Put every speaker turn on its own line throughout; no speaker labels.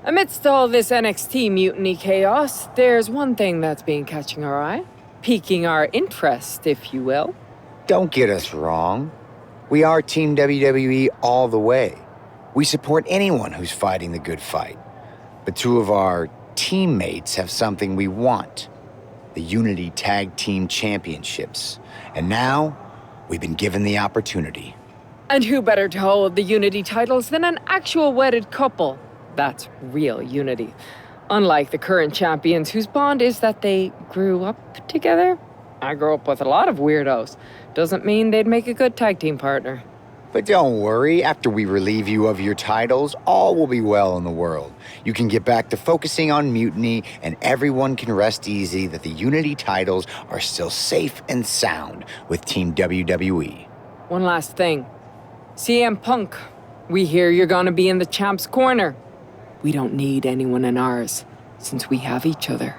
Amidst all this NXT mutiny chaos, there's one thing that's been catching our eye, piquing our interest, if you will.
Don't get us wrong. We are Team WWE all the way. We support anyone who's fighting the good fight. But two of our teammates have something we want. The Unity Tag Team Championships. And now, we've been given the opportunity.
And who better to hold the Unity titles than an actual wedded couple? That's real unity. Unlike the current champions whose bond is that they grew up together. I grew up with a lot of weirdos. Doesn't mean they'd make a good tag team partner.
But don't worry, after we relieve you of your titles, all will be well in the world. You can get back to focusing on Mutiny, and everyone can rest easy that the Unity titles are still safe and sound with Team WWE.
One last thing. CM Punk, we hear you're gonna be in the champ's corner. We don't need anyone in ours, since we have each other.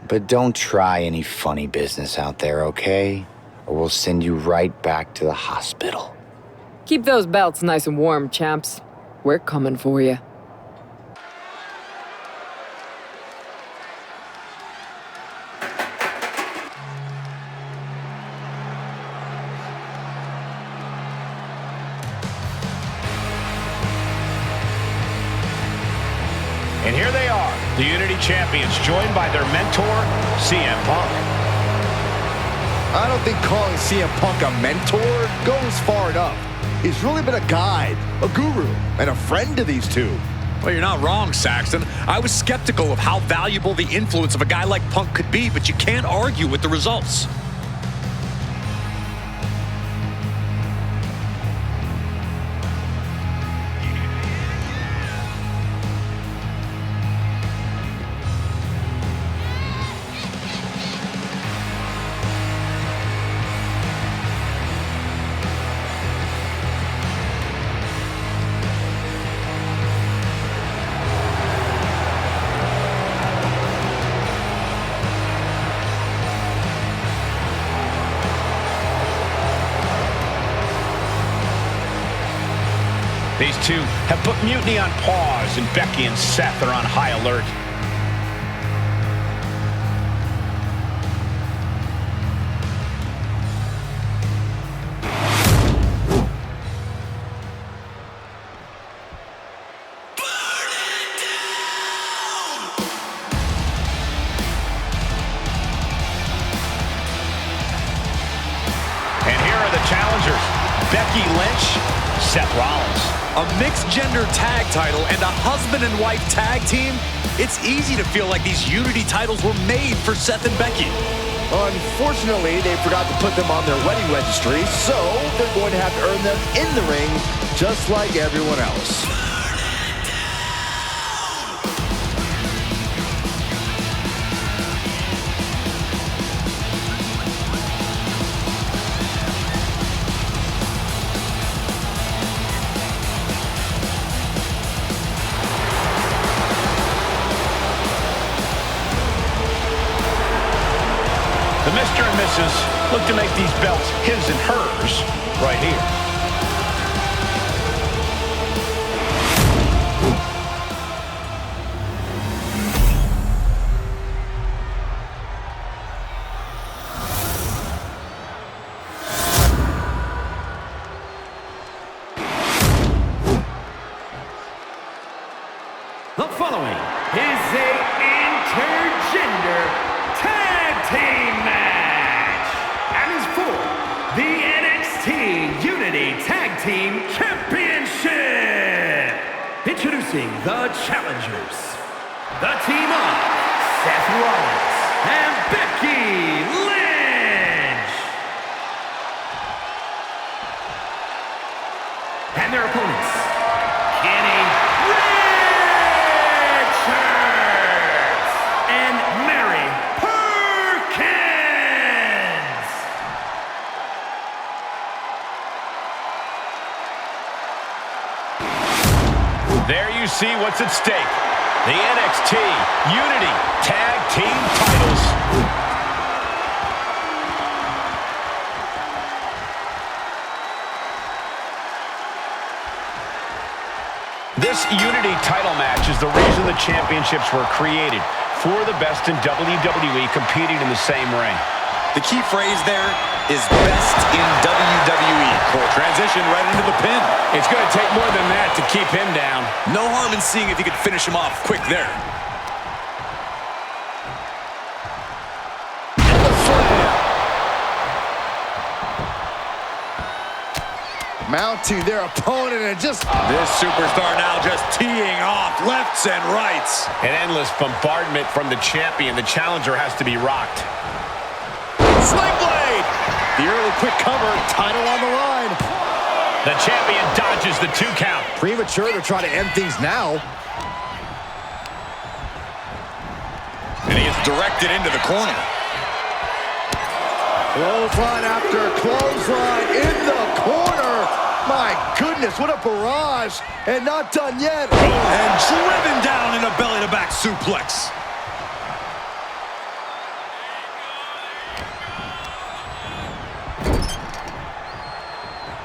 But don't try any funny business out there, okay? Or we'll send you right back to the hospital.
Keep those belts nice and warm, champs. We're coming for you.
And here they are, the Unity Champions, joined by their mentor, CM Punk.
I don't think calling CM Punk a mentor goes far enough. He's really been a guide, a guru, and a friend to these two.
Well, you're not wrong, Saxton. I was skeptical of how valuable the influence of a guy like Punk could be, but you can't argue with the results.
These two have put Mutiny on pause, and Becky and Seth are on high alert. And here are the challengers, Becky Lynch, Seth Rollins.
A mixed-gender tag title and a husband and wife tag team? It's easy to feel like these Unity titles were made for Seth and Becky.
Unfortunately, they forgot to put them on their wedding registry, so they're going to have to earn them in the ring, just like everyone else.
The Mr. and Mrs. look to make these belts his and hers right here.
The following is a intergender tag team match and is for the NXT Unity Tag Team Championship. Introducing the challengers, the team of Seth Rollins and Becky Lynch. And their opponents, Kenny and Mary Perkins.
There you see what's at stake. The NXT Unity Tag Team titles. This Unity title match is the reason the championships were created. For the best in WWE competing in the same ring.
The key phrase there is best in WWE. Transition right into the pin.
It's going to take more than that to keep him down.
No harm in seeing if you could finish him off quick there.
Mounting their opponent and just...
This superstar now just teeing off lefts and rights.
An endless bombardment from the champion. The challenger has to be rocked.
Sling blade! The early quick cover, title on the line.
The champion dodges the 2 count.
Premature to try to end things now.
And he is directed into the corner.
Clothesline after clothesline in the corner. My goodness, what a barrage. And not done yet.
And driven down in a belly-to-back suplex.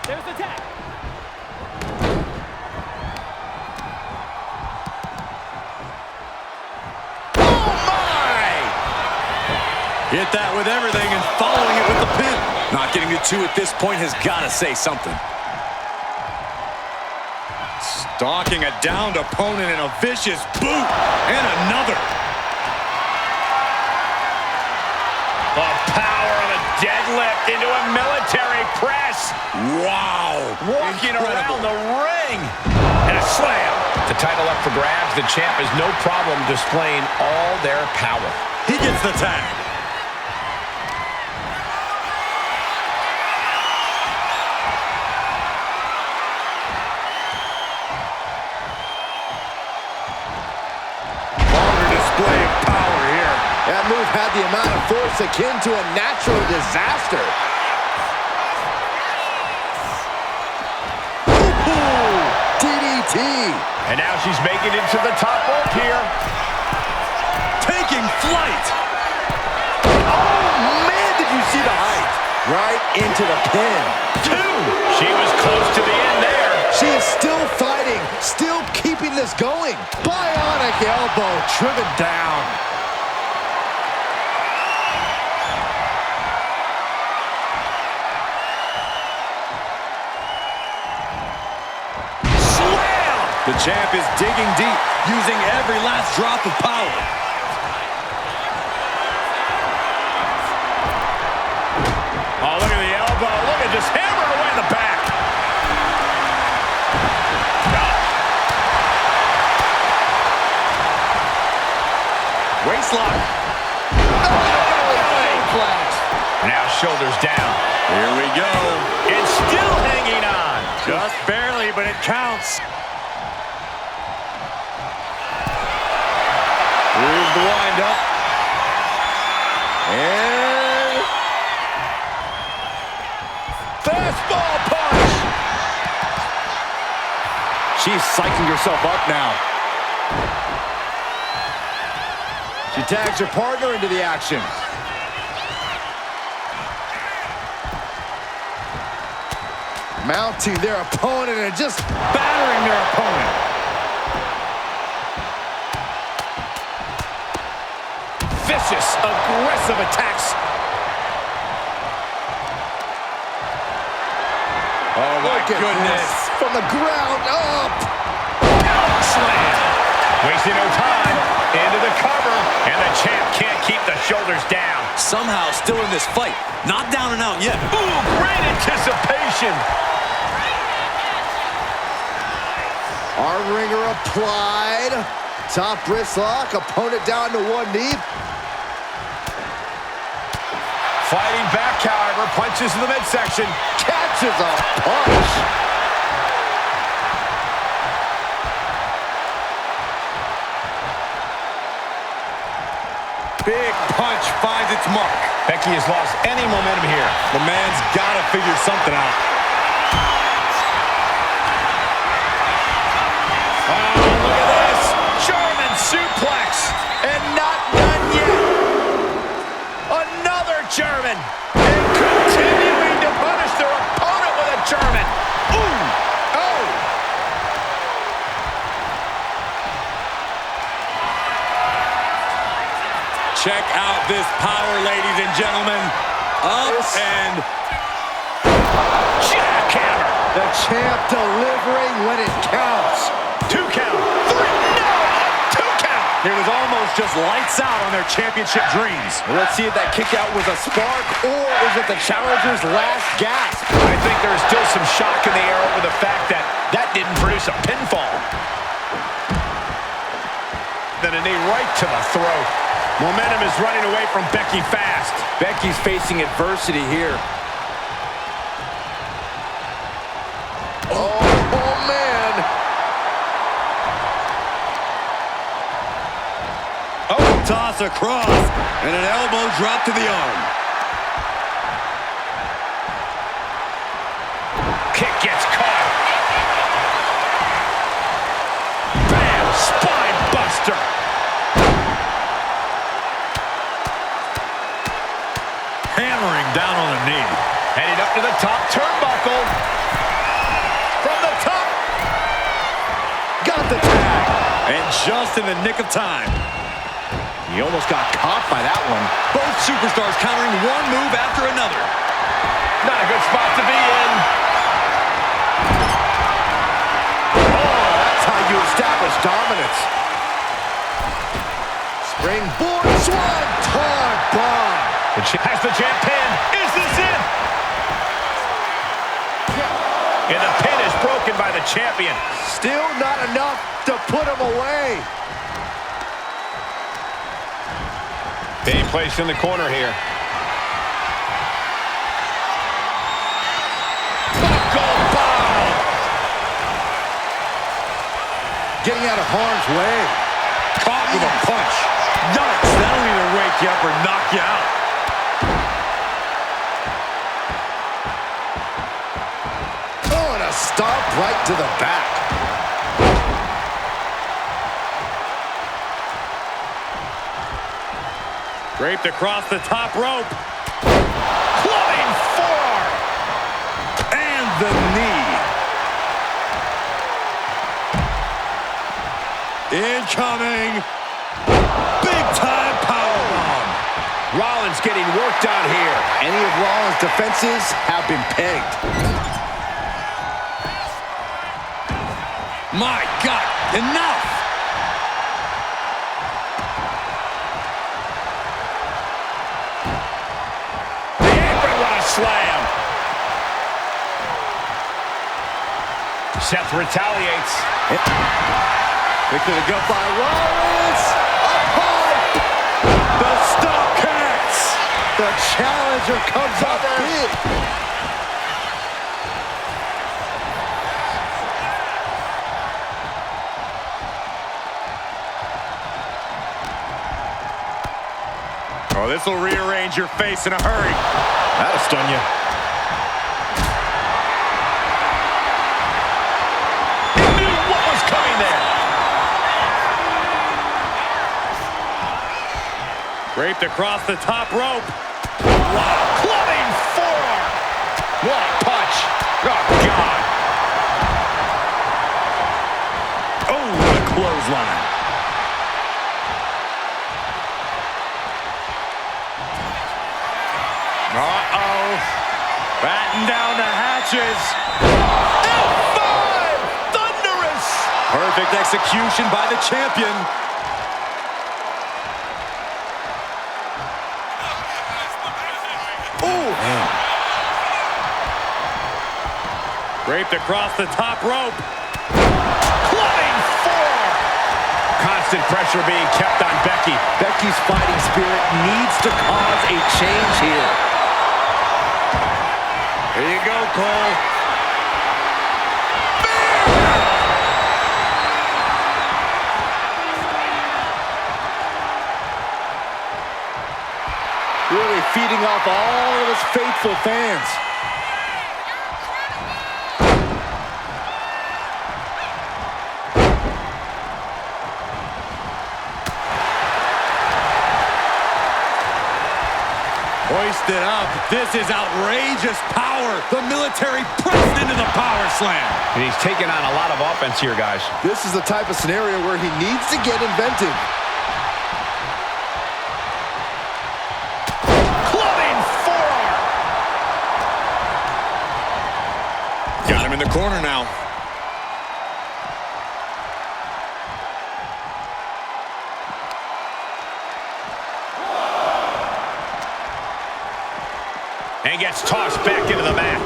There's the tag.
Hit that with everything and following it with the pin. Not getting to 2 at this point has got to say something. Stalking a downed opponent in a vicious boot. And another.
The power of a deadlift into a military press.
Wow.
Walking around the ring. And a slam. The title up for grabs. The champ has no problem displaying all their power.
He gets the tag.
That move had the amount of force akin to a natural disaster. Ooh, DDT.
And now she's making it to the top rope here.
Taking flight.
Oh, man, did you see the height? Right into the pin.
2. She was close to the end there.
She is still fighting, still keeping this going. Bionic elbow driven down.
The champ is digging deep, using every last drop of power.
Oh, look at the elbow. Look at just hammered away in the back.
Waistlock.
Now shoulders down.
Here we go.
It's still hanging on.
Just barely, but it counts. Here's the wind-up. And... fastball punch! She's psyching herself up now.
She tags her partner into the action. Mounting their opponent and just battering their opponent.
Vicious, aggressive attacks.
Oh, my goodness.
From the ground up.
Slam. Wasting no time. Into the cover. And the champ can't keep the shoulders down.
Somehow still in this fight. Not down and out yet.
Ooh, great anticipation.
Arm wringer applied. Top wrist lock. Opponent down to one knee.
Fighting back, however, punches in the midsection.
Catches a punch.
Big punch finds its mark.
Becky has lost any momentum here.
The man's got to figure something out.
Oh, look at this. German suplex. And not done yet. Another German. And continuing to punish their opponent with a German. Ooh. Oh.
Check out this power, ladies and gentlemen. Up and
Jackhammer.
The champ delivering when it counts.
2 count. 3. No, a 2 count.
it was almost just lights out on their championship dreams.
Well, let's see if that kick out was a spark or is it the challenger's last gasp?
I think there's still some shock in the air over the fact that that didn't produce a pinfall. Then a knee right to the throat. Momentum is running away from Becky fast.
Becky's facing adversity here. Oh, man.
Oh, toss across. And an elbow drop to the arm.
Kick gets caught. Bam! Spine buster.
Hammering down on the knee.
Heading up to the top turnbuckle. From the top.
Got the tag. And just in the nick of time.
He almost got caught by that one.
Both superstars countering one move after another.
Not a good spot to be in.
Oh, that's how you establish dominance. Springboard swanton bomb.
Has the champ pinned. Is this it? And the pin is broken by the champion.
Still not enough to put him away.
Being placed in the corner here. Buckle bomb.
Getting out of harm's way.
Caught with a punch. Yikes, that'll either wake you up or knock you out.
Oh, and a stomp right to the back.
Draped across the top rope.
Clubbing forearm.
And the knee. Incoming. Big time powerbomb.
Rollins getting worked on here.
Any of Rollins' defenses have been pegged.
My God, enough.
The apron, what a slam. Seth retaliates.
Pick to the gut by Rollins. Upon the stop connects. The challenger comes up big.
Oh, this will rearrange your face in a hurry.
That'll stun you. He knew what was coming there.
Draped across the top rope.
Wow, clubbing forearm. What a punch. Oh, God.
Oh, what a clothesline. Uh-oh. Batten down the hatches.
F5! Thunderous!
Perfect execution by the champion.
Ooh.
Draped across the top rope.
Clubbing forearm. Constant pressure being kept on Becky.
Becky's fighting spirit needs to cause a change here.
Here you go, Cole.
Really feeding off all of his faithful fans.
Hoisted up. This is outrageous power. The military pressed into the power slam.
And he's taking on a lot of offense here, guys.
This is the type of scenario where he needs to get inventive.
the corner now.
And gets tossed back into the mat.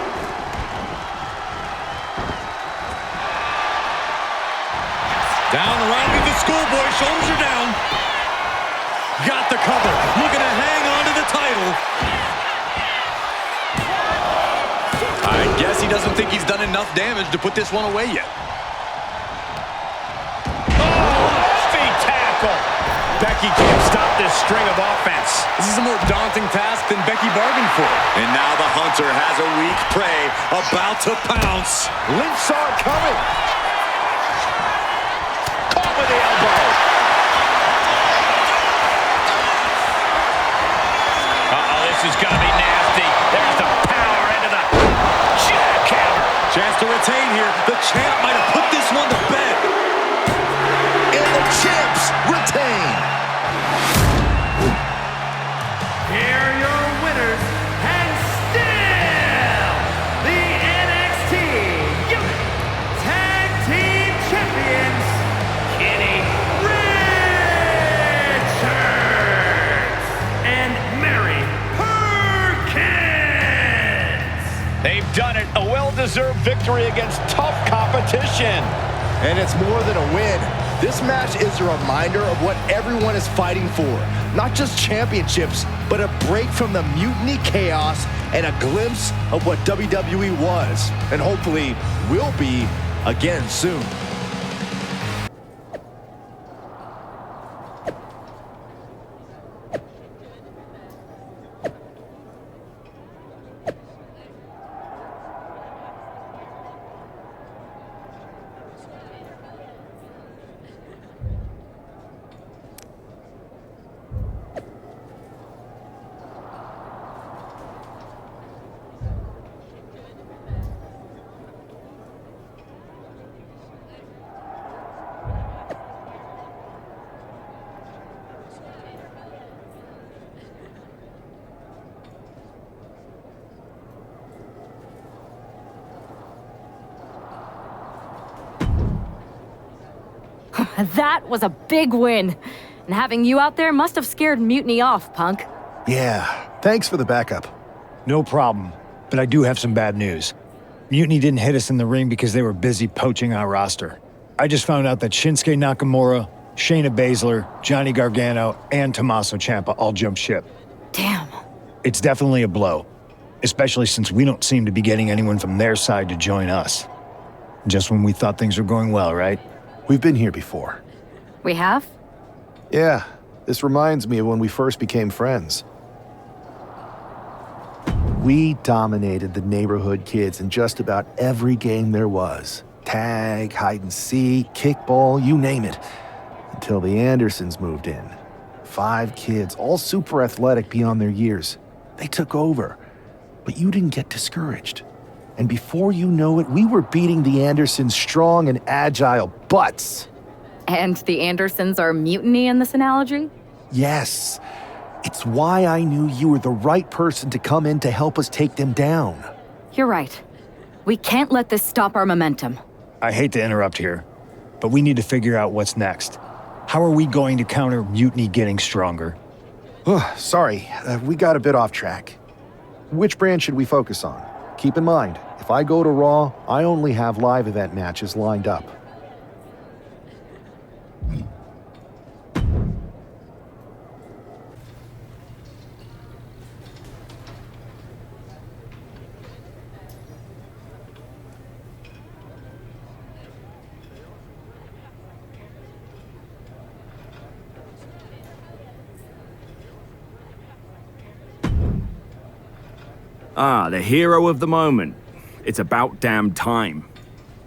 Down around with the schoolboy. Shoulders are down. Got the cover. Looking to hang on to the title. I guess he doesn't think he's done enough damage to put this one away yet.
Oh, feet tackle. Becky can't stop this string of offense.
This is a more daunting task than Becky bargained for. And now the hunter has a weak prey about to pounce.
Lynch saw it coming.
Caught with the elbow. Uh-oh, this is going to be nasty. There's the power into the jackhammer.
Chance to retain here. The champ might have put this one to bed.
And the champs retain.
Here are your winners, and still the NXT United Tag Team Champions, Kenny Richards and Mary Perkins.
They've done it. A well-deserved victory against tough competition.
And it's more than a win. This match is a reminder of what everyone is fighting for. Not just championships, but a break from the mutiny chaos and a glimpse of what WWE was, and hopefully will be again soon.
That was a big win. And having you out there must have scared Mutiny off, punk.
Yeah, thanks for the backup.
No problem, but I do have some bad news. Mutiny didn't hit us in the ring because they were busy poaching our roster. I just found out that Shinsuke Nakamura, Shayna Baszler, Johnny Gargano, and Tommaso Ciampa all jumped ship.
Damn.
It's definitely a blow, especially since we don't seem to be getting anyone from their side to join us. Just when we thought things were going well, right?
We've been here before.
We have?
Yeah, this reminds me of when we first became friends. We dominated the neighborhood kids in just about every game there was. Tag, hide and seek, kickball, you name it. Until the Andersons moved in. 5 kids, all super athletic beyond their years. They took over. But you didn't get discouraged. And before you know it, we were beating the Andersons' strong and agile butts.
And the Andersons are Mutiny in this analogy?
Yes. It's why I knew you were the right person to come in to help us take them down.
You're right. We can't let this stop our momentum.
I hate to interrupt here, but we need to figure out what's next. How are we going to counter Mutiny getting stronger?
Sorry, we got a bit off track. Which brand should we focus on? Keep in mind, if I go to Raw, I only have live event matches lined up.
Ah, the hero of the moment. It's about damn time.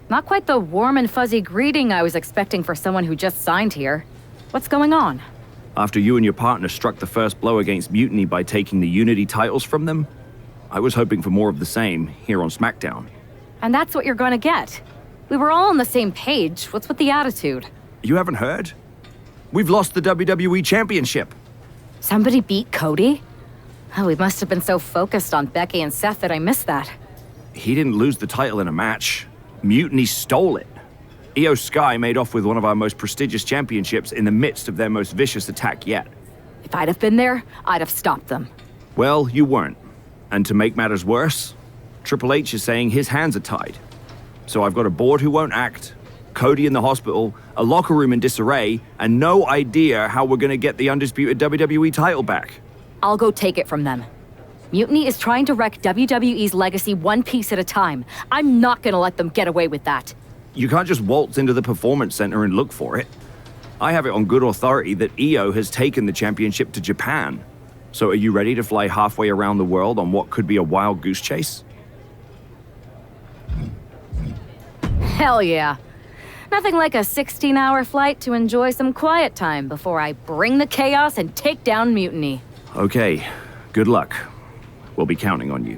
Not quite the warm and fuzzy greeting I was expecting for someone who just signed here. What's going on?
After you and your partner struck the first blow against Mutiny by taking the Unity titles from them, I was hoping for more of the same here on SmackDown.
And that's what you're gonna get. We were all on the same page. What's with the attitude?
You haven't heard? We've lost the WWE Championship.
Somebody beat Cody? Oh, we must have been so focused on Becky and Seth that I missed that.
He didn't lose the title in a match. Mutiny stole it. EO Sky made off with one of our most prestigious championships in the midst of their most vicious attack yet.
If I'd have been there, I'd have stopped them.
Well, you weren't. And to make matters worse, Triple H is saying his hands are tied. So I've got a board who won't act, Cody in the hospital, a locker room in disarray, and no idea how we're gonna get the undisputed WWE title back.
I'll go take it from them. Mutiny is trying to wreck WWE's legacy one piece at a time. I'm not gonna let them get away with that.
You can't just waltz into the Performance Center and look for it. I have it on good authority that EO has taken the championship to Japan. So are you ready to fly halfway around the world on what could be a wild goose chase?
Hell yeah. Nothing like a 16-hour flight to enjoy some quiet time before I bring the chaos and take down Mutiny.
Okay, good luck. We'll be counting on you.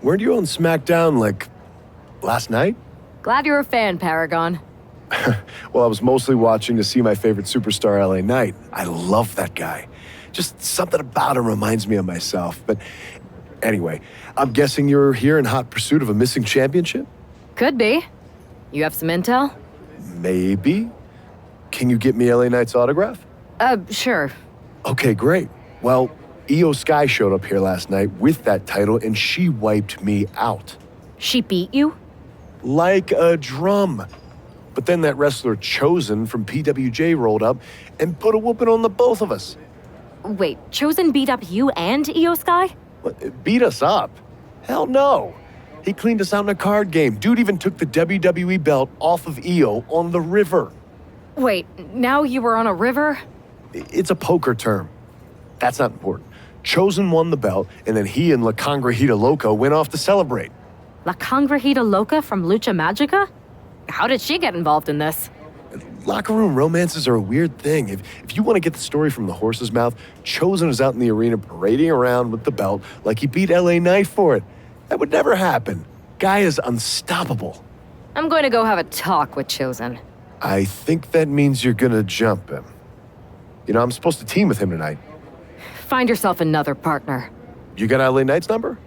Weren't you on SmackDown, like, last night?
Glad you're a fan, Paragon.
Well, I was mostly watching to see my favorite superstar, LA Knight. I love that guy. Just something about him reminds me of myself. But anyway, I'm guessing you're here in hot pursuit of a missing championship?
Could be. You have some intel?
Maybe. Can you get me LA Knight's autograph?
Sure.
Okay, great. Well, EO Sky showed up here last night with that title, and she wiped me out.
She beat you?
Like a drum. But then that wrestler Chosen from PWJ rolled up and put a whooping on the both of us.
Wait, Chosen beat up you and EO Sky?
What, beat us up? Hell no. He cleaned us out in a card game. Dude even took the WWE belt off of EO on the river.
Wait, now you were on a river?
It's a poker term. That's not important. Chosen won the belt, and then he and La Congrejita Loca went off to celebrate.
La Congrejita Loca from Lucha Magica? How did she get involved in this?
Locker room romances are a weird thing. If you want to get the story from the horse's mouth, Chosen is out in the arena parading around with the belt like he beat LA Knight for it. That would never happen. Guy is unstoppable.
I'm going to go have a talk with Chosen.
I think that means you're going to jump him. You know, I'm supposed to team with him tonight.
Find yourself another partner.
You got LA Knight's number?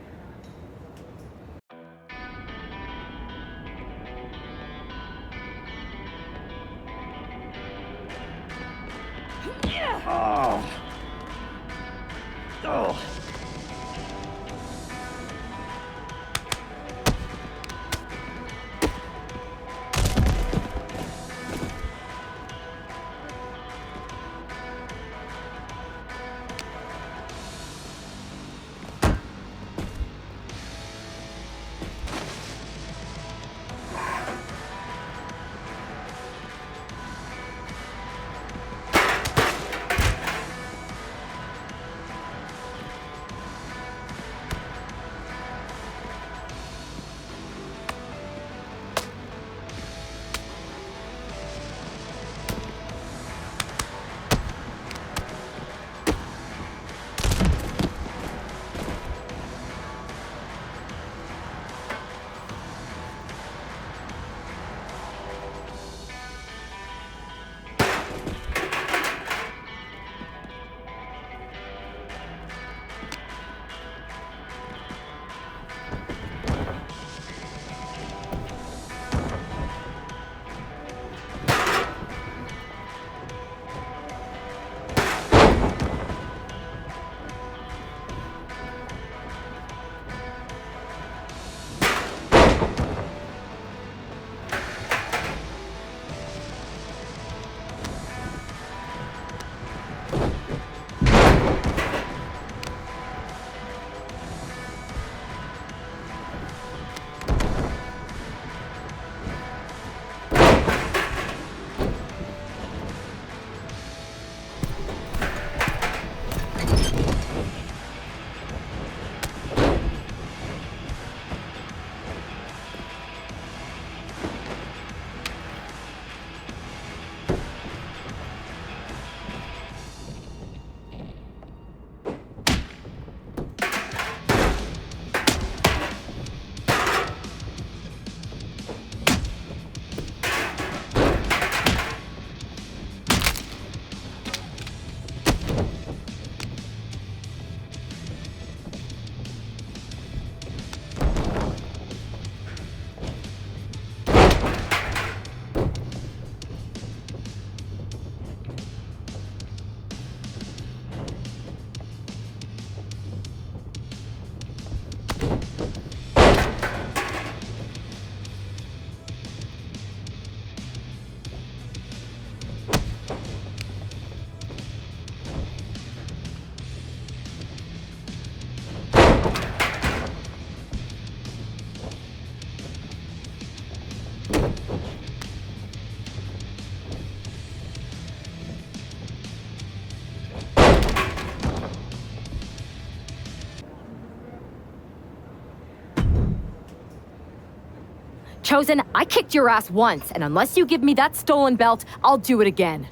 Chosen, I kicked your ass once, and unless you give me that stolen belt, I'll do it again.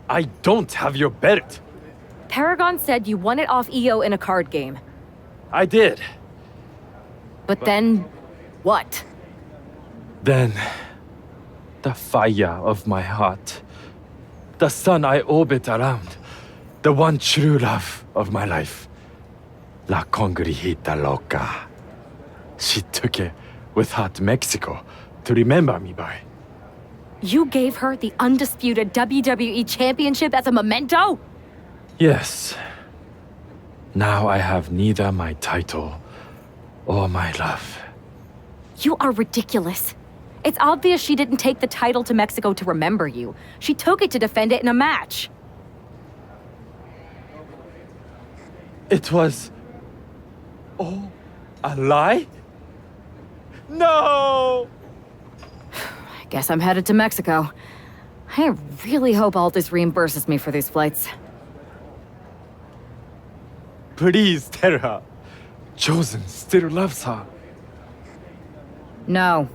I don't have your belt.
Paragon said you won it off EO in a card game.
I did.
But then, what?
Then, the fire of my heart. The sun I orbit around. The one true love of my life. La Congrijita Loca. She took it with her to Mexico to remember me by.
You gave her the undisputed WWE Championship as a memento?
Yes. Now I have neither my title or my love.
You are ridiculous. It's obvious she didn't take the title to Mexico to remember you. She took it to defend it in a match.
It was all a lie? No!
I guess I'm headed to Mexico. I really hope Aldous reimburses me for these flights.
Please tell her. Chosen still loves her.
No.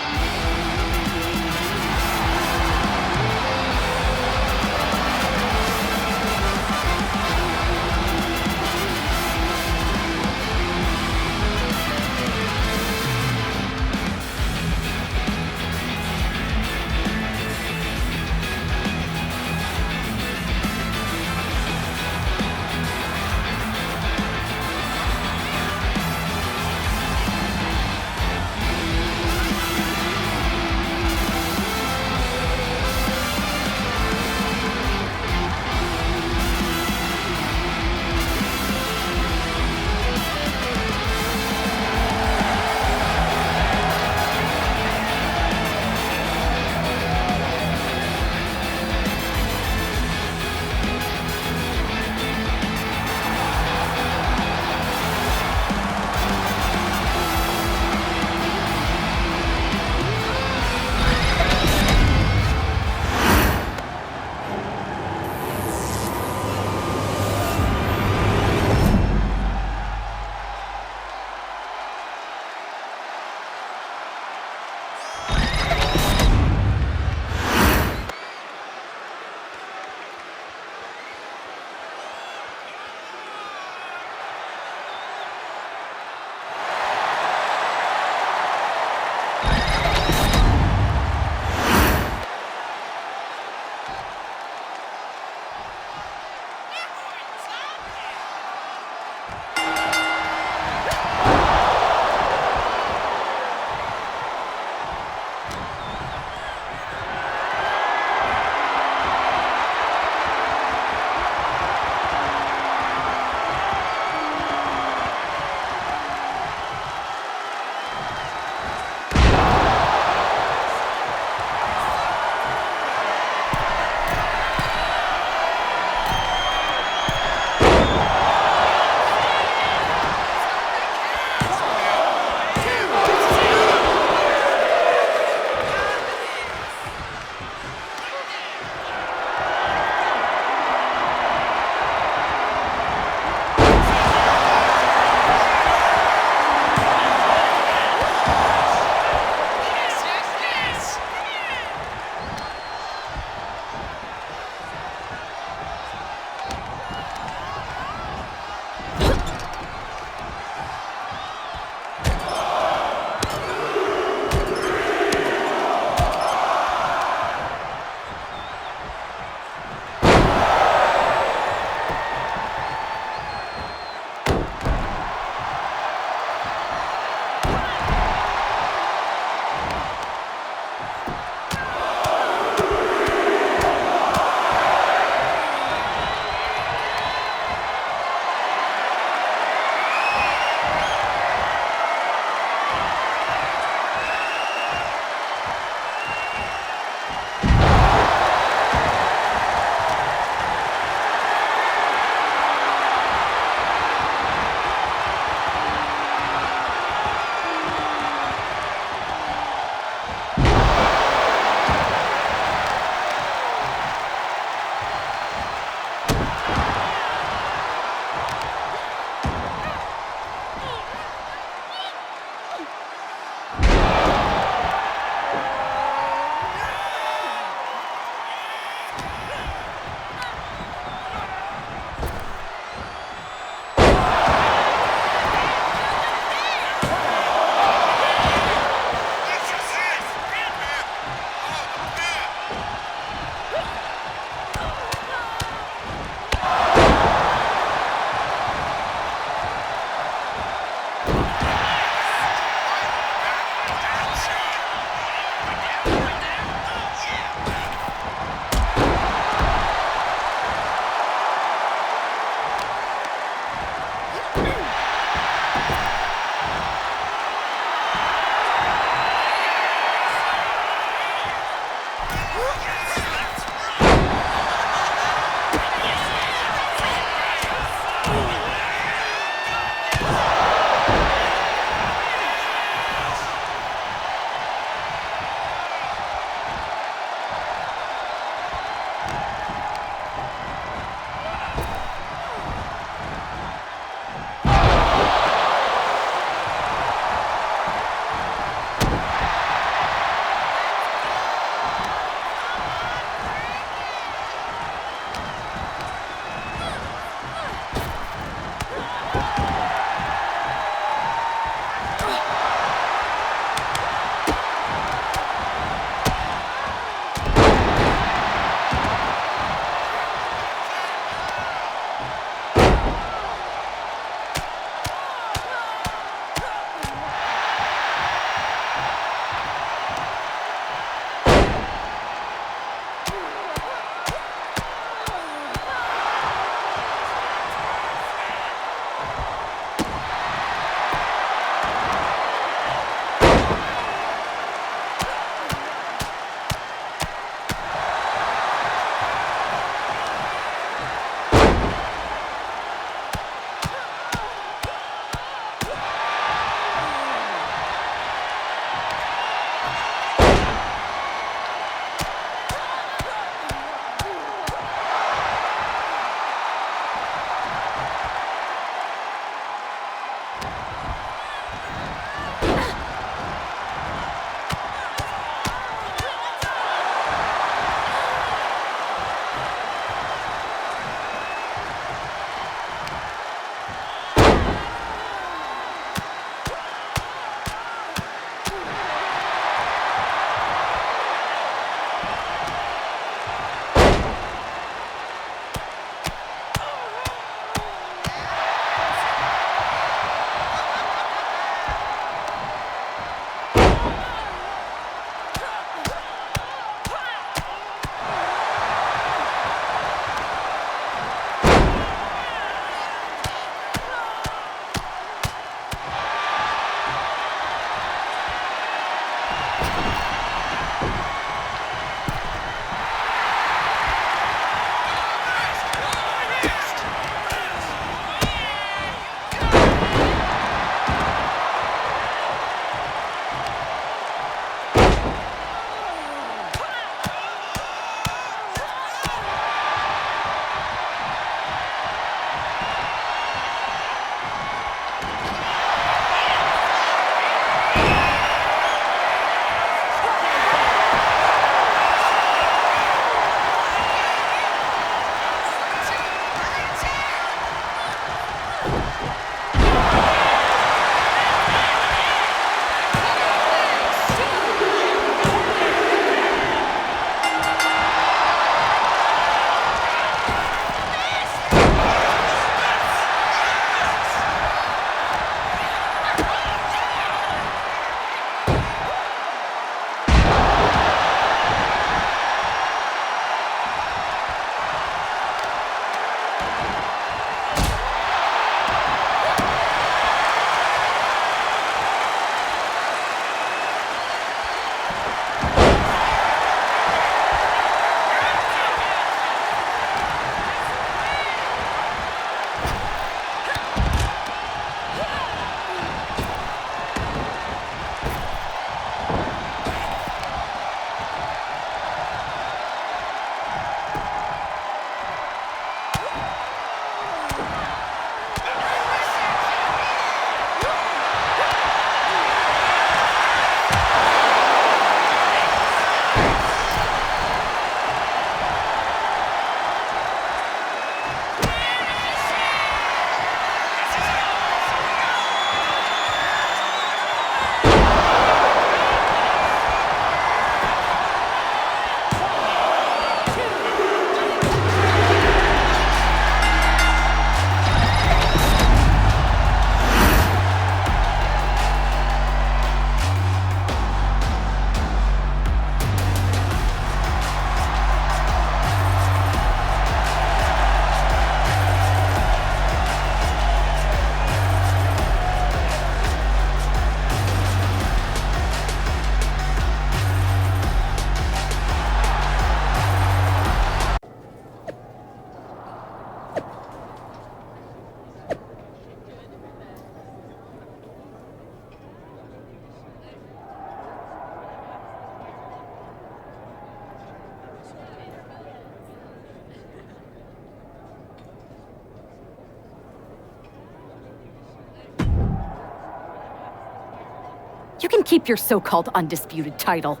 You can keep your so-called undisputed title.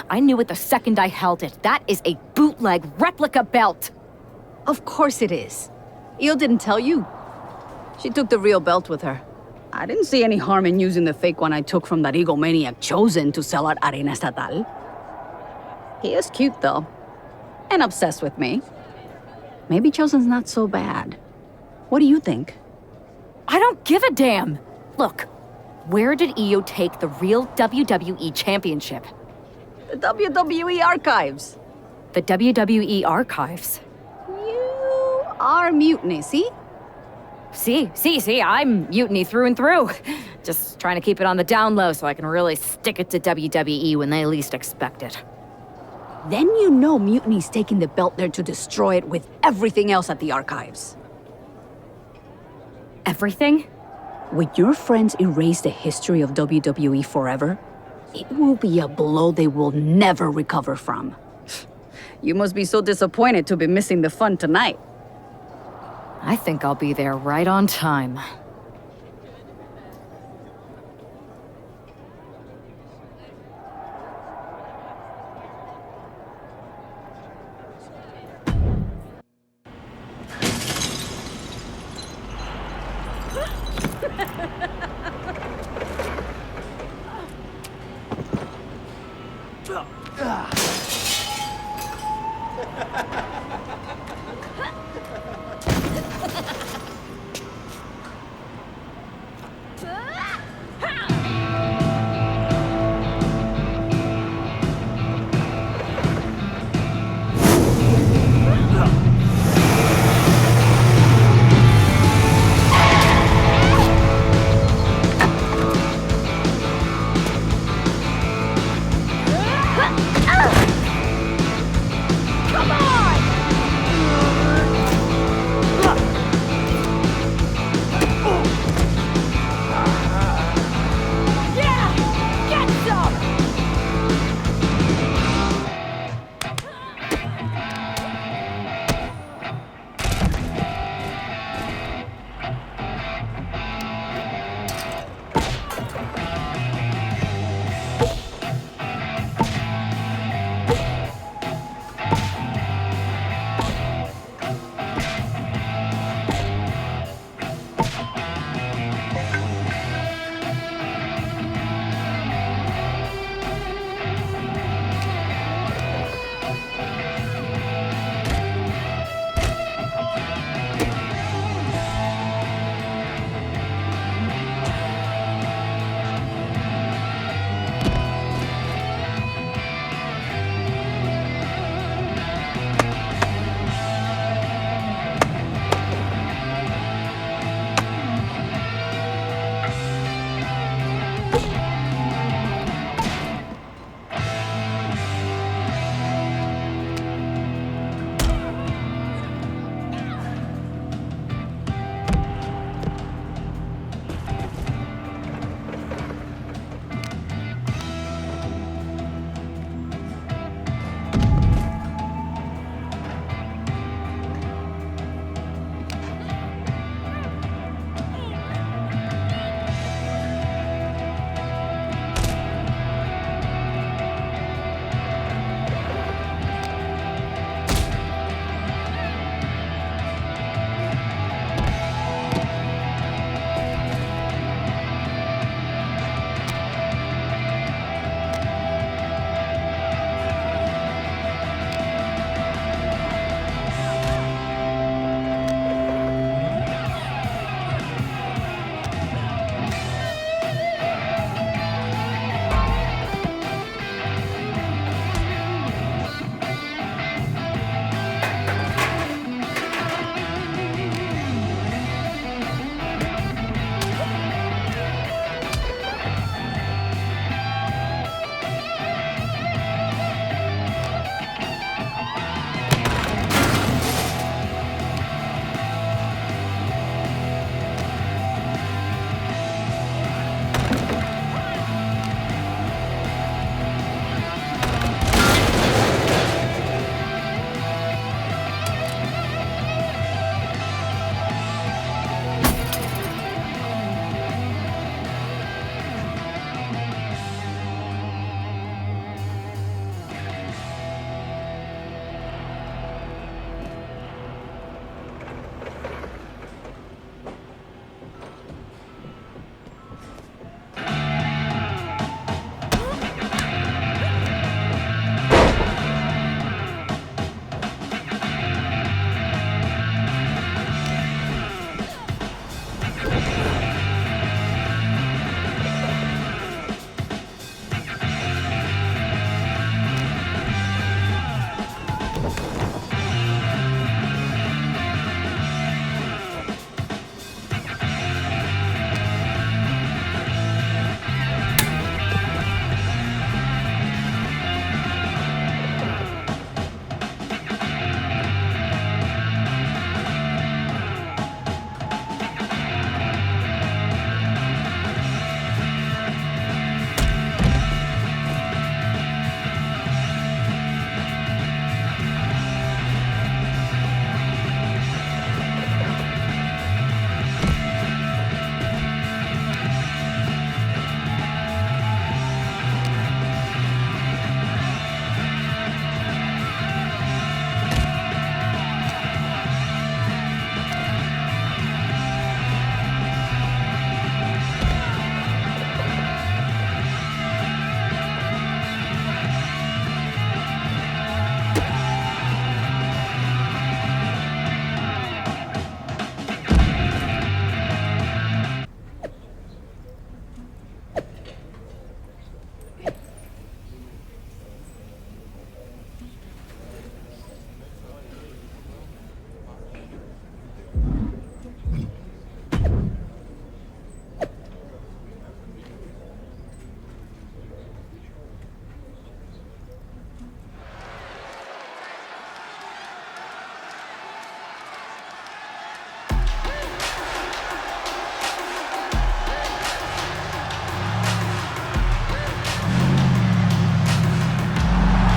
I knew it the second I held it. That is a bootleg replica belt.
Of course it is. Io didn't tell you. She took the real belt with her. I didn't see any harm in using the fake one I took from that egomaniac Chosen to sell at Arena Estatal. He is cute, though. And obsessed with me. Maybe Chosen's not so bad. What do you think?
I don't give a damn. Look, where did Io take the real WWE Championship?
The WWE Archives.
The WWE Archives?
You are Mutiny, see?
See, I'm Mutiny through and through. Just trying to keep it on the down low so I can really stick it to WWE when they least expect it.
Then you know Mutiny's taking the belt there to destroy it with everything else at the Archives.
Everything?
When your friends erase the history of WWE forever, it will be a blow they will never recover from. You must be so disappointed to be missing the fun tonight.
I think I'll be there right on time.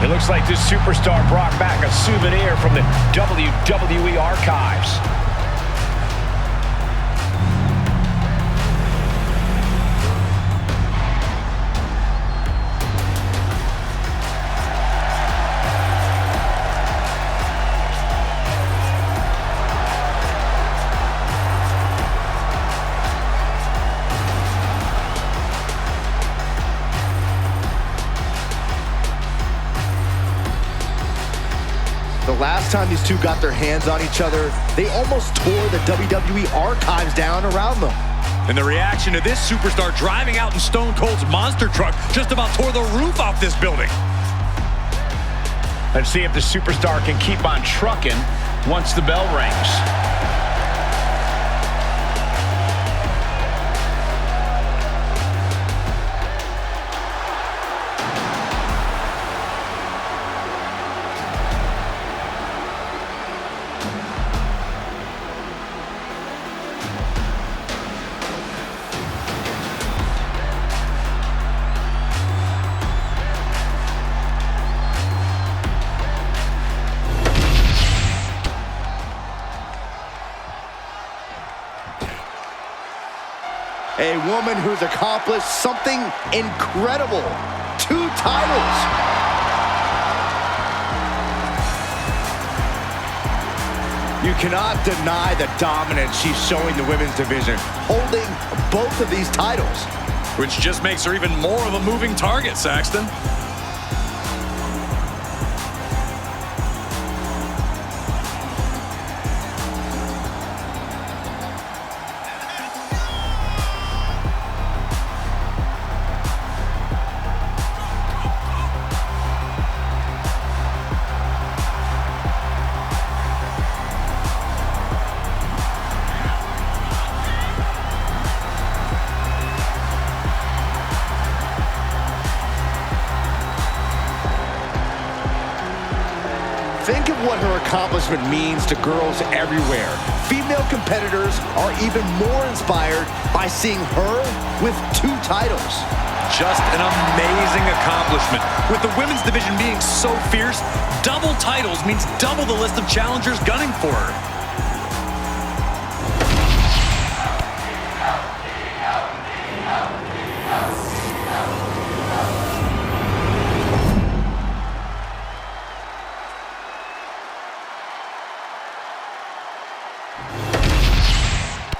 It looks like this superstar brought back a souvenir from the WWE archives.
The last time these two got their hands on each other, they almost tore the WWE archives down around them.
And the reaction to this superstar driving out in Stone Cold's monster truck just about tore the roof off this building.
Let's see if the superstar can keep on trucking once the bell rings.
A woman who's accomplished something incredible. 2 titles. You cannot deny the dominance she's showing the women's division, holding both of these titles.
Which just makes her even more of a moving target, Saxton.
Think of what her accomplishment means to girls everywhere. Female competitors are even more inspired by seeing her with 2 titles.
Just an amazing accomplishment. With the women's division being so fierce, double titles means double the list of challengers gunning for her.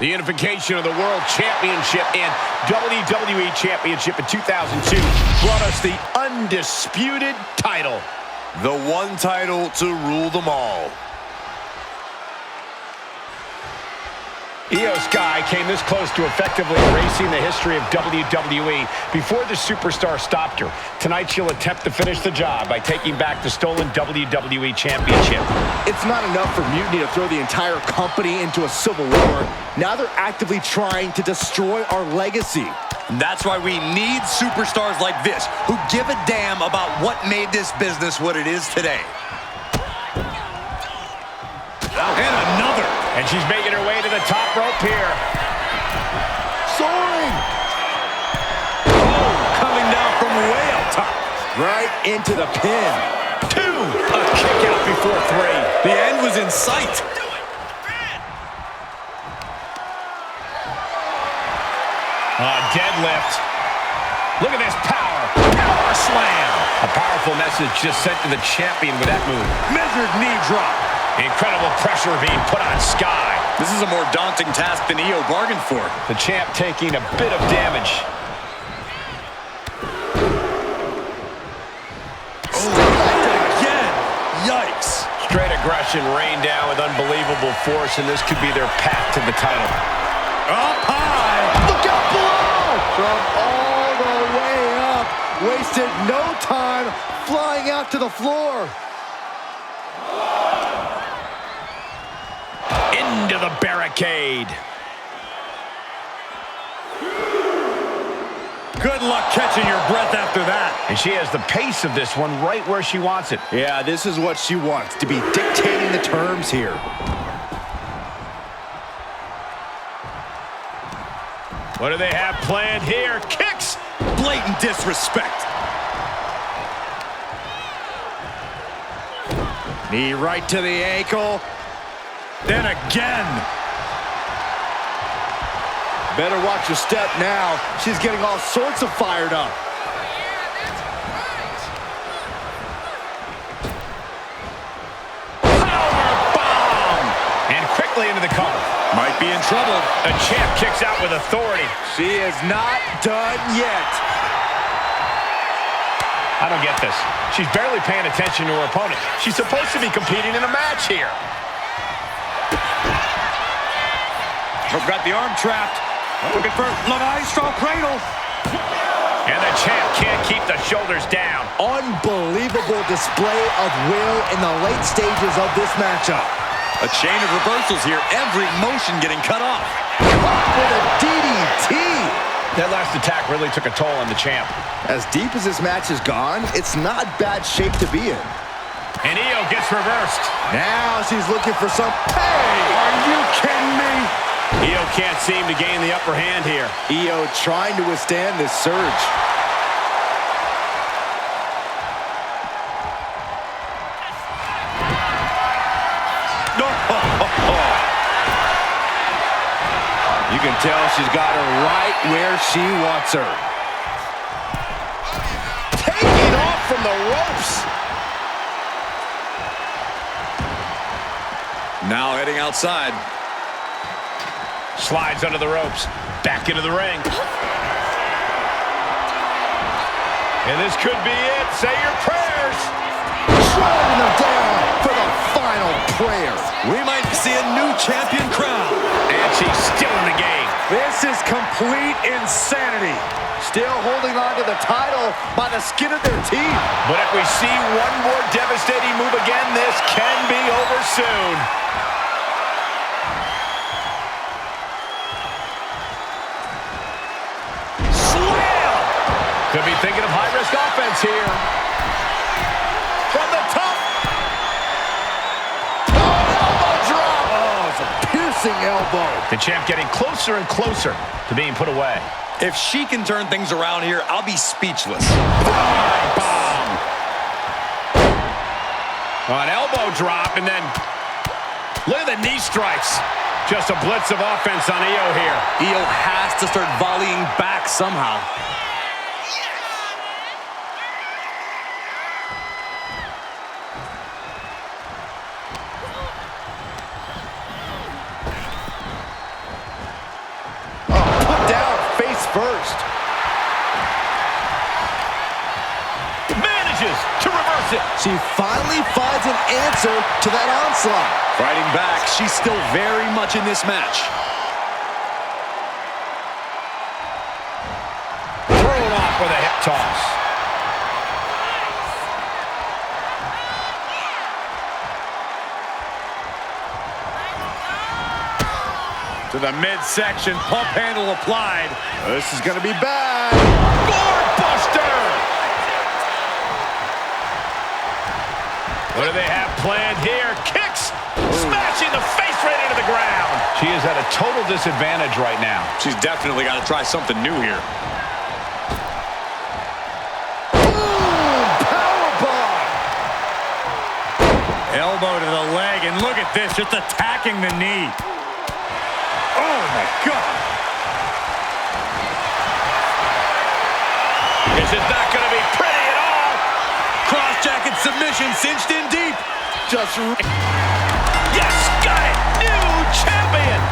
The unification of the World Championship and WWE Championship in 2002 brought us the undisputed title.
The one title to rule them all.
Io Sky came this close to effectively erasing the history of WWE before the superstar stopped her. Tonight she'll attempt to finish the job by taking back the stolen WWE Championship.
It's not enough for Mutiny to throw the entire company into a civil war. Now they're actively trying to destroy our legacy.
And that's why we need superstars like this, who give a damn about what made this business what it is today. And another.
And she's making her way to the top rope here.
Soaring!
Oh, coming down from way up top.
Right into the pin.
2. A kick out before 3.
The end was in sight.
Deadlift. Look at this power. Power slam. A powerful message just sent to the champion with that move.
Measured knee drop.
Incredible pressure being put on Sky.
This is a more daunting task than Io bargained for.
The champ taking a bit of damage.
Again. Yikes.
Straight aggression rained down with unbelievable force, and this could be their path to the title.
Up high.
Look out below! From all the way up. Wasted no time flying out to the floor.
Into the barricade.
Good luck catching your breath after that.
And she has the pace of this one right where she wants it.
Yeah, this is what she wants, to be dictating the terms here.
What do they have planned here? Kicks!
Blatant disrespect. Knee right to the ankle. Then again.
Better watch your step now. She's getting all sorts of fired up.
Powerbomb! And quickly into the cover.
Might be in trouble.
The champ kicks out with authority.
She is not done yet.
I don't get this. She's barely paying attention to her opponent. She's supposed to be competing in a match here.
Got the arm trapped. Looking for Maestro cradle.
And the champ can't keep the shoulders down.
Unbelievable display of will in the late stages of this matchup.
A chain of reversals here. Every motion getting cut off.
With a DDT.
That last attack really took a toll on the champ.
As deep as this match has gone, it's not bad shape to be in.
And Io gets reversed.
Now she's looking for some... Hey!
Are you kidding me?
Io can't seem to gain the upper hand here.
Io trying to withstand this surge.
You can tell she's got her right where she wants her.
Taking off from the ropes.
Now heading outside.
Slides under the ropes. Back into the ring. And this could be it. Say your prayers.
Driving them down for the final prayer.
We might see a new champion crown.
And she's still in the game.
This is complete insanity. Still holding on to the title by the skin of their teeth.
But if we see one more devastating move again, this can be over soon. Could be thinking of high-risk offense here. From the top.
Oh, elbow drop. Oh, it's a piercing elbow.
The champ getting closer and closer to being put away.
If she can turn things around here, I'll be speechless.
Bomb. An elbow drop, and then look at the knee strikes. Just a blitz of offense on Io here.
Io has to start volleying back somehow.
First.
Manages to reverse it.
She finally finds an answer to that onslaught.
Fighting back, she's still very much in this match.
Thrown off with a hip toss.
To the midsection, pump handle applied.
This is going to be bad.
Board buster! What do they have planned here? Kicks! Smashing the face right into the ground. She is at a total disadvantage right now.
She's definitely got to try something new here.
Powerbomb!
Elbow to the leg, and look at this, just attacking the knee. Oh, my God.
This is not going to be pretty at all.
Cross-jacket submission cinched in deep.
Just...
Yes, got it. New champion.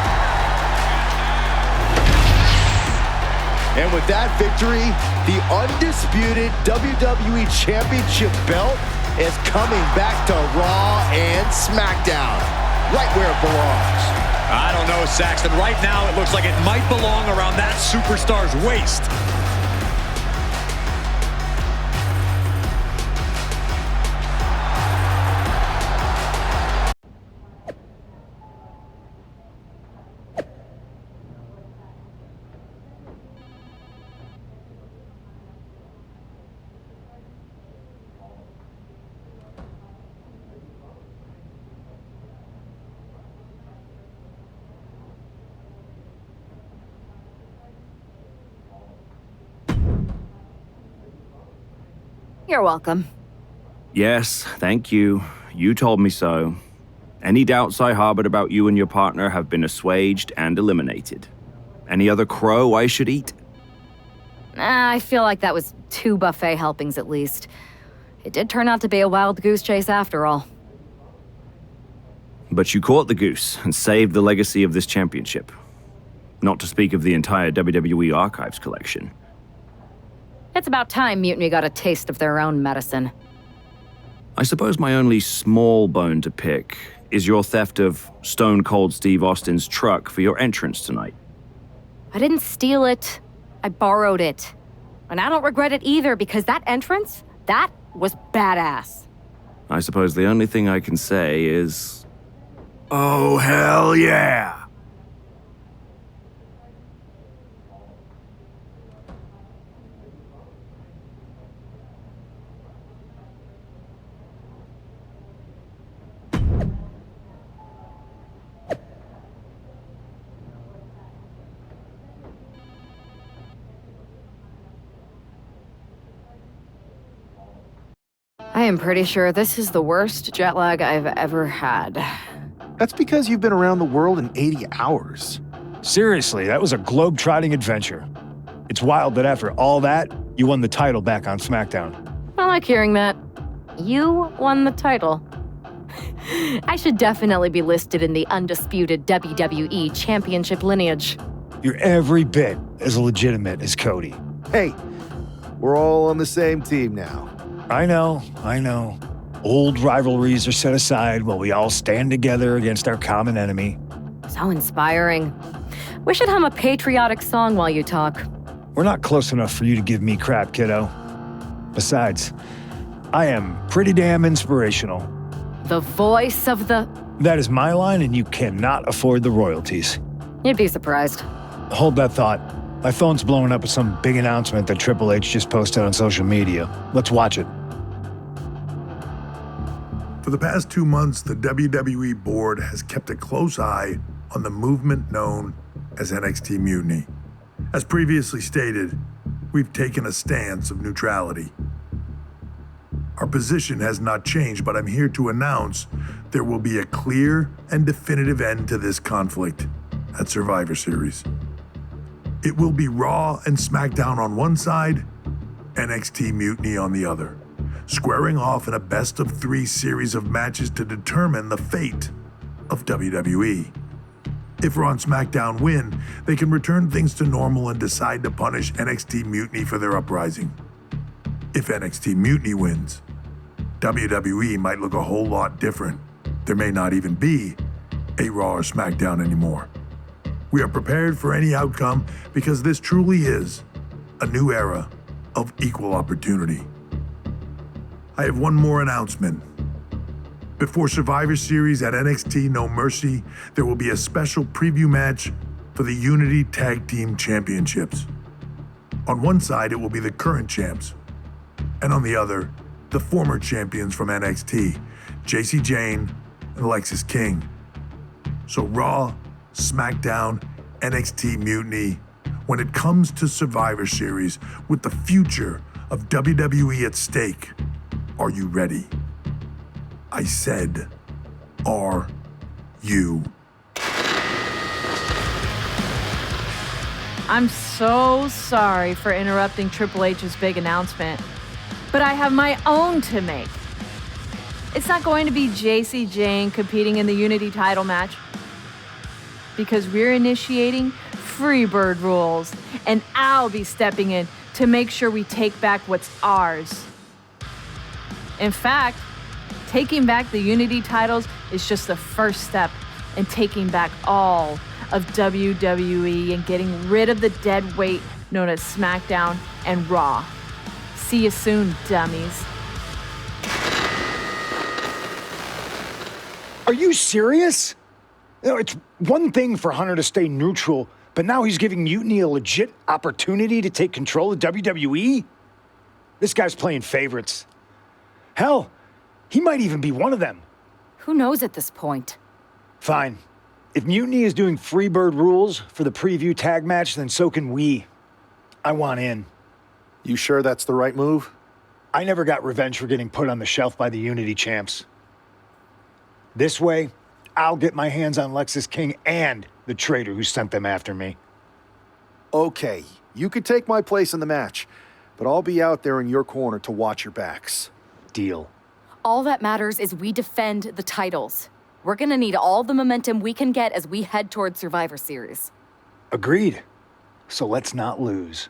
And with that victory, the undisputed WWE Championship belt is coming back to Raw and SmackDown. Right where it belongs.
I don't know, Saxton. Right now, it looks like it might belong around that superstar's waist.
You're welcome.
Yes, thank you. You told me so. Any doubts I harbored about you and your partner have been assuaged and eliminated. Any other crow I should eat?
I feel like that was 2 buffet helpings at least. It did turn out to be a wild goose chase after all.
But you caught the goose and saved the legacy of this championship. Not to speak of the entire WWE Archives collection.
It's about time Mutiny got a taste of their own medicine.
I suppose my only small bone to pick is your theft of Stone Cold Steve Austin's truck for your entrance tonight.
I didn't steal it. I borrowed it. And I don't regret it either because that entrance, that was badass.
I suppose the only thing I can say is... oh, hell yeah!
I am pretty sure this is the worst jet lag I've ever had.
That's because you've been around the world in 80 hours.
Seriously, that was a globe-trotting adventure. It's wild that after all that, you won the title back on SmackDown.
I like hearing that. You won the title. I should definitely be listed in the undisputed WWE Championship lineage.
You're every bit as legitimate as Cody.
Hey, we're all on the same team now.
I know. Old rivalries are set aside while we all stand together against our common enemy.
So inspiring. We should hum a patriotic song while you talk.
We're not close enough for you to give me crap, kiddo. Besides, I am pretty damn inspirational.
The voice of the...
That is my line, and you cannot afford the royalties.
You'd be surprised.
Hold that thought. My phone's blowing up with some big announcement that Triple H just posted on social media. Let's watch it.
For the past 2 months, the WWE board has kept a close eye on the movement known as NXT Mutiny. As previously stated, we've taken a stance of neutrality. Our position has not changed, but I'm here to announce there will be a clear and definitive end to this conflict at Survivor Series. It will be Raw and SmackDown on one side, NXT Mutiny on the other, squaring off in a best-of-3 series of matches to determine the fate of WWE. If Raw and SmackDown win, they can return things to normal and decide to punish NXT Mutiny for their uprising. If NXT Mutiny wins, WWE might look a whole lot different. There may not even be a Raw or SmackDown anymore. We are prepared for any outcome because this truly is a new era of equal opportunity. I have one more announcement. Before Survivor Series at NXT No Mercy, there will be a special preview match for the Unity Tag Team Championships. On one side, it will be the current champs, and on the other, the former champions from NXT, Jacy Jayne and Lexis King. So Raw, SmackDown, NXT Mutiny, when it comes to Survivor Series with the future of WWE at stake, are you ready? I said, are you?
I'm so sorry for interrupting Triple H's big announcement, but I have my own to make. It's not going to be Jacy Jayne competing in the Unity title match because we're initiating Freebird rules, and I'll be stepping in to make sure we take back what's ours. In fact, taking back the Unity titles is just the first step in taking back all of WWE and getting rid of the dead weight known as SmackDown and Raw. See you soon, dummies.
Are you serious? You know, it's one thing for Hunter to stay neutral, but now he's giving Mutiny a legit opportunity to take control of WWE? This guy's playing favorites. Hell, he might even be one of them.
Who knows at this point?
Fine. If Mutiny is doing Freebird rules for the preview tag match, then so can we. I want in.
You sure that's the right move?
I never got revenge for getting put on the shelf by the Unity champs. This way, I'll get my hands on Lexus King and the traitor who sent them after me.
Okay, you could take my place in the match, but I'll be out there in your corner to watch your backs. Deal.
All that matters is we defend the titles. We're gonna need all the momentum we can get as we head towards Survivor Series.
Agreed. So let's not lose.